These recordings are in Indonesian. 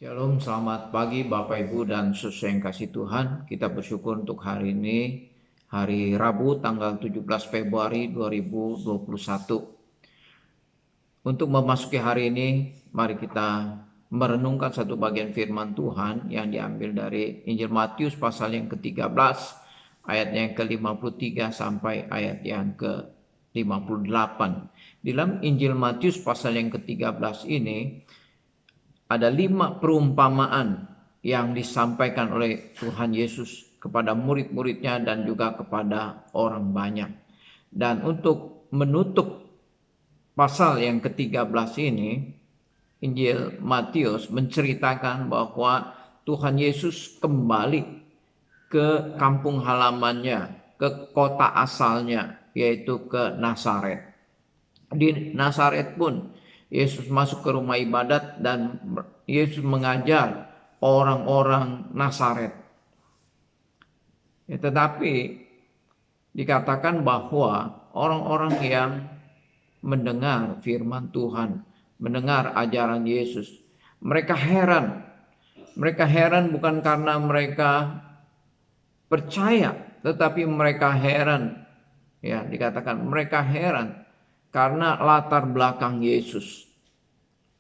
Shalom, selamat pagi Bapak Ibu dan saudara yang kasih Tuhan. Kita bersyukur untuk hari ini, hari Rabu tanggal 17 Februari 2021. Untuk memasuki hari ini, mari kita merenungkan satu bagian firman Tuhan yang diambil dari Injil Matius pasal yang ke-13, ayat yang ke-53 sampai ayat yang ke-58. Dalam Injil Matius pasal yang ke-13 ini, ada 5 perumpamaan yang disampaikan oleh Tuhan Yesus kepada murid-muridnya dan juga kepada orang banyak. Dan untuk menutup pasal yang ke-13 ini, Injil Matius menceritakan bahwa Tuhan Yesus kembali ke kampung halamannya, ke kota asalnya, yaitu ke Nazaret. Di Nazaret pun Yesus masuk ke rumah ibadat dan Yesus mengajar orang-orang Nazaret. Tetapi dikatakan bahwa orang-orang yang mendengar firman Tuhan, mendengar ajaran Yesus, mereka heran. Mereka heran bukan karena mereka percaya, tetapi mereka heran. Ya, dikatakan mereka heran karena latar belakang Yesus.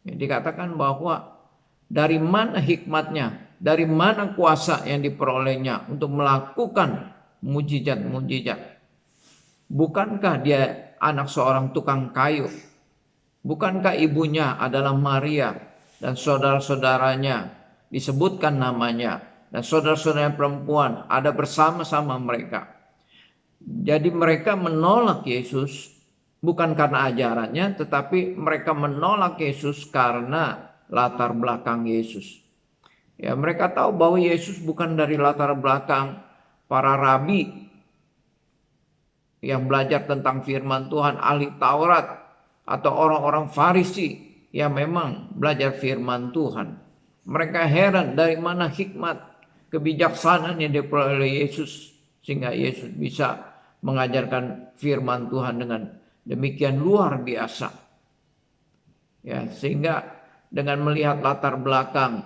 Dikatakan bahwa dari mana hikmatnya, dari mana kuasa yang diperolehnya untuk melakukan mujizat-mujizat. Bukankah dia anak seorang tukang kayu? Bukankah ibunya adalah Maria dan saudara-saudaranya disebutkan namanya, dan saudara-saudaranya perempuan ada bersama-sama mereka. Jadi mereka menolak Yesus bukan karena ajarannya, tetapi mereka menolak Yesus karena latar belakang Yesus. Ya, mereka tahu bahwa Yesus bukan dari latar belakang para rabi yang belajar tentang firman Tuhan, ahli Taurat, atau orang-orang Farisi yang memang belajar firman Tuhan. Mereka heran dari mana hikmat, kebijaksanaan yang diperoleh oleh Yesus, sehingga Yesus bisa mengajarkan firman Tuhan dengan demikian luar biasa. Ya, sehingga dengan melihat latar belakang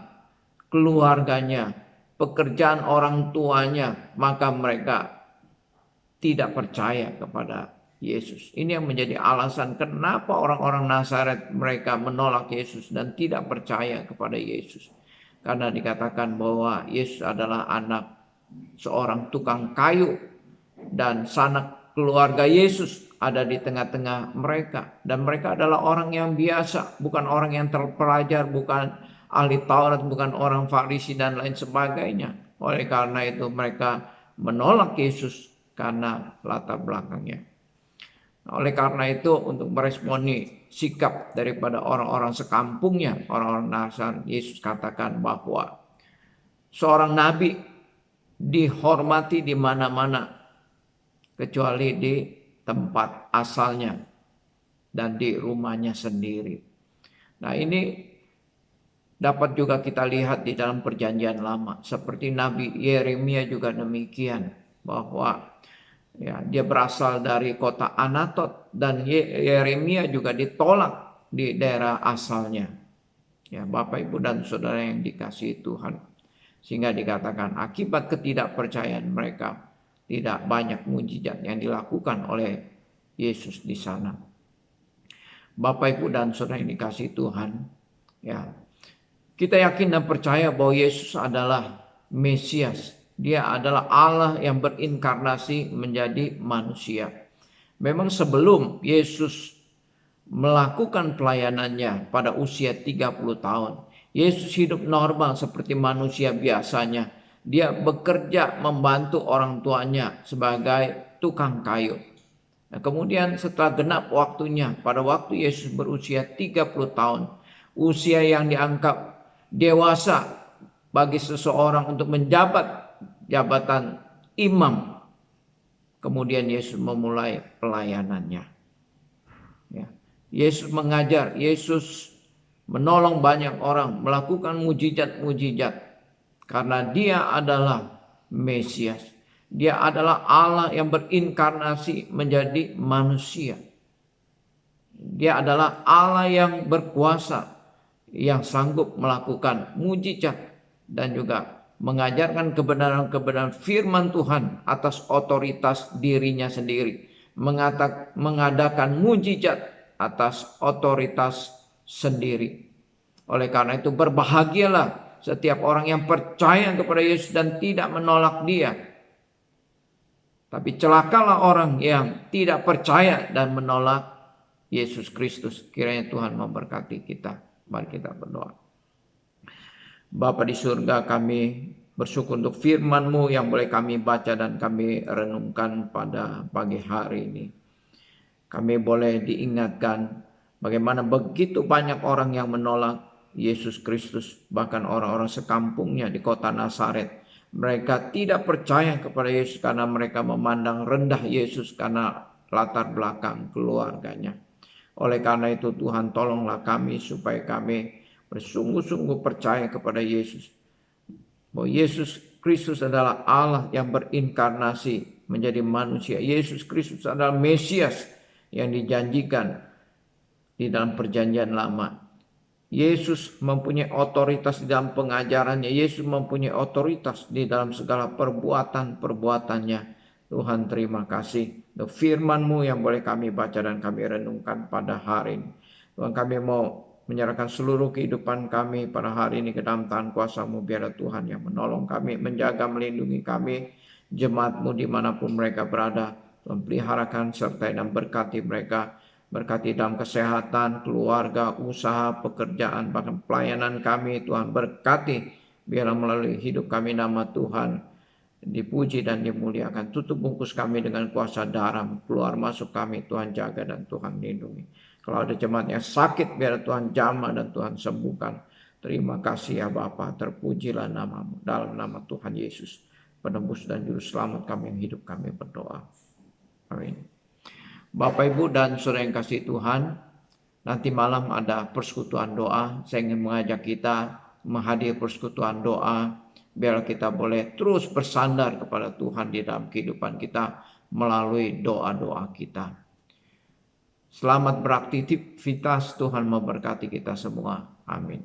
keluarganya, pekerjaan orang tuanya, maka mereka tidak percaya kepada Yesus. Ini yang menjadi alasan kenapa orang-orang Nazaret mereka menolak Yesus dan tidak percaya kepada Yesus. Karena dikatakan bahwa Yesus adalah anak seorang tukang kayu dan sanak keluarga Yesus ada di tengah-tengah mereka, dan mereka adalah orang yang biasa, bukan orang yang terpelajar, bukan ahli Taurat, bukan orang Farisi dan lain sebagainya. Oleh karena itu mereka menolak Yesus karena latar belakangnya. Oleh karena itu, untuk meresponi sikap daripada orang-orang sekampungnya, orang-orang Nazaret, Yesus katakan bahwa seorang nabi dihormati di mana-mana kecuali di tempat asalnya dan di rumahnya sendiri. Nah, ini dapat juga kita lihat di dalam perjanjian lama, seperti Nabi Yeremia juga demikian, bahwa ya, dia berasal dari kota Anatot, dan Yeremia juga ditolak di daerah asalnya. Ya, Bapak, Ibu, dan saudara yang dikasihi Tuhan. Sehingga dikatakan akibat ketidakpercayaan mereka, tidak banyak mujizat yang dilakukan oleh Yesus di sana. Bapak, Ibu, dan saudara yang dikasihi Tuhan, ya, kita yakin dan percaya bahwa Yesus adalah Mesias. Dia adalah Allah yang berinkarnasi menjadi manusia. Memang sebelum Yesus melakukan pelayanannya pada usia 30 tahun, Yesus hidup normal seperti manusia biasanya. Dia bekerja membantu orang tuanya sebagai tukang kayu. Nah, kemudian setelah genap waktunya, pada waktu Yesus berusia 30 tahun, usia yang dianggap dewasa bagi seseorang untuk menjabat jabatan imam, kemudian Yesus memulai pelayanannya. Ya. Yesus mengajar, Yesus menolong banyak orang, melakukan mujizat-mujizat, karena dia adalah Mesias. Dia adalah Allah yang berinkarnasi menjadi manusia. Dia adalah Allah yang berkuasa, yang sanggup melakukan mujizat dan juga mengajarkan kebenaran-kebenaran firman Tuhan atas otoritas dirinya sendiri, mengadakan mujizat atas otoritas sendiri. Oleh karena itu berbahagialah setiap orang yang percaya kepada Yesus dan tidak menolak Dia. Tapi celakalah orang yang tidak percaya dan menolak Yesus Kristus. Kiranya Tuhan memberkati kita. Mari kita berdoa. Bapa di surga, kami bersyukur untuk firman-Mu yang boleh kami baca dan kami renungkan pada pagi hari ini. Kami boleh diingatkan bagaimana begitu banyak orang yang menolak Yesus Kristus, bahkan orang-orang sekampungnya di kota Nazaret. Mereka tidak percaya kepada Yesus karena mereka memandang rendah Yesus karena latar belakang keluarganya. Oleh karena itu Tuhan, tolonglah kami supaya kami bersungguh-sungguh percaya kepada Yesus. Bahwa Yesus Kristus adalah Allah yang berinkarnasi menjadi manusia. Yesus Kristus adalah Mesias yang dijanjikan di dalam perjanjian lama. Yesus mempunyai otoritas di dalam pengajarannya. Yesus mempunyai otoritas di dalam segala perbuatan-perbuatannya. Tuhan, terima kasih untuk firman-Mu yang boleh kami baca dan kami renungkan pada hari ini. Tuhan, kami mau menyerahkan seluruh kehidupan kami pada hari ini ke dalam tangan kuasa-Mu. Biarlah Tuhan yang menolong kami, menjaga, melindungi kami, jemaat-Mu dimanapun mereka berada. Tuhan, peliharakan, sertai dan berkati mereka. Berkati dalam kesehatan, keluarga, usaha, pekerjaan, bahkan pelayanan kami. Tuhan, berkati. Biarlah melalui hidup kami nama Tuhan dipuji dan dimuliakan. Tutup bungkus kami dengan kuasa darah. Keluar masuk kami, Tuhan jaga dan Tuhan lindungi. Kalau ada jemaat yang sakit, biar Tuhan jamah dan Tuhan sembuhkan. Terima kasih ya Bapa, terpujilah nama-Mu. Dalam nama Tuhan Yesus, penebus dan juru selamat kami yang hidup, kami berdoa. Amin. Bapak, Ibu, dan saudara yang kasih Tuhan, nanti malam ada persekutuan doa. Saya ingin mengajak kita menghadiri persekutuan doa, biar kita boleh terus bersandar kepada Tuhan di dalam kehidupan kita melalui doa-doa kita. Selamat beraktivitas, Tuhan memberkati kita semua. Amin.